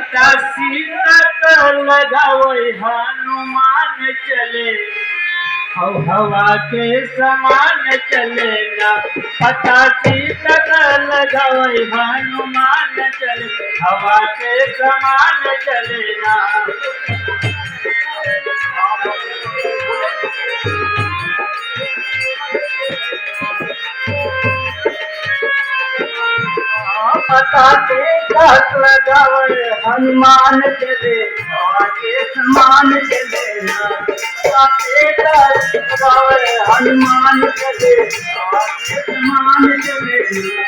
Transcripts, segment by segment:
पता सीता का लगावई हनुमान चले और हवा के समान चले ना। पता सीता का लगावई हनुमान चले हवा के समान चले ना। पता सीता लगावई हनुमान चले हवा के समान चले ना। पता सीता लगावई हनुमान चले हवा के समान चले ना।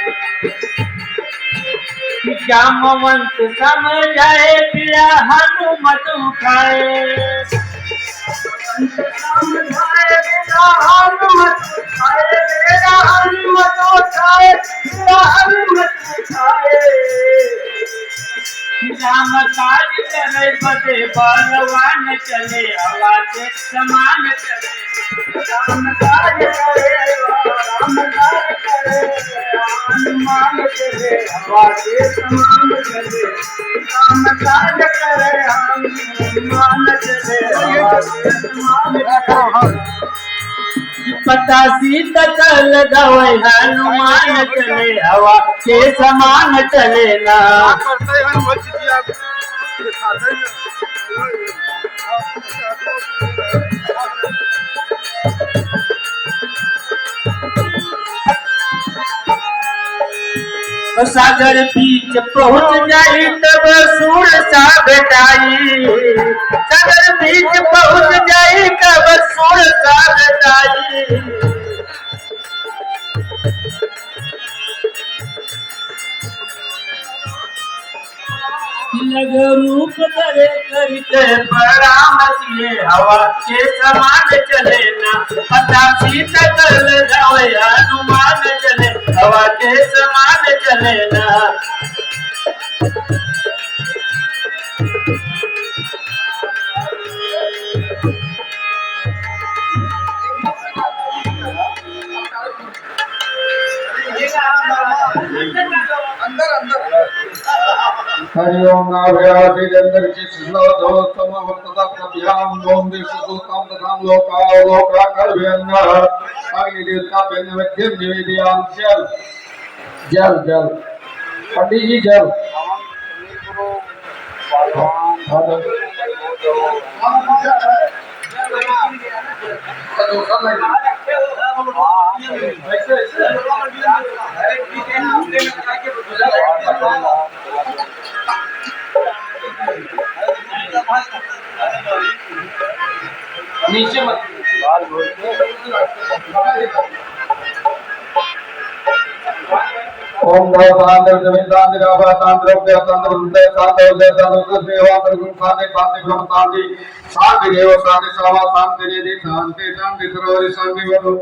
जामवंत समझाए पिया हनुमत उठाए। समझाए बिना हनुमत उठाए मेरा हनुमत उठाए मेरा हनुमत उठाए। राम काज करे बदे बलवान चले हवा के समान चले। राम काज करे हनुमान चले हवा के समान चले। राम काज करे हनुमान चले हवा के समान चले। पता सीता का लगावई हनुमान चले हवा के समान चले ना। सागर बीच पहुंच जाई तब सूर सा बेटाई। सागर बीच पहुंच जाई तब सूर सा बेटाई। लग रूप धरे करके प्रणाम किए हवा के समान चले ना। पता सीता कर लगावई हनुमान चले हवा के समान चले ना। हरि ओम नाभ्याधि जंदर्चि सुलोधोत्तम वर्तदाभ्याम ओम विशुद्धोत्तम तथाम लोका कल्भ्यन्नः अग्निदेवता नैवेद्यं निवेदयाम। जल जल जल पंडित जी जल। नीचे मत ओम नमः शांति जमितांति रावतांति रोग्यतांति रुद्रे शांति उदयतांति देवांति गुण शांति शांति ब्रह्म शांति शांति देव शांति सर्वा शांति निधि शांति शांति सर्वरि शांति वरु।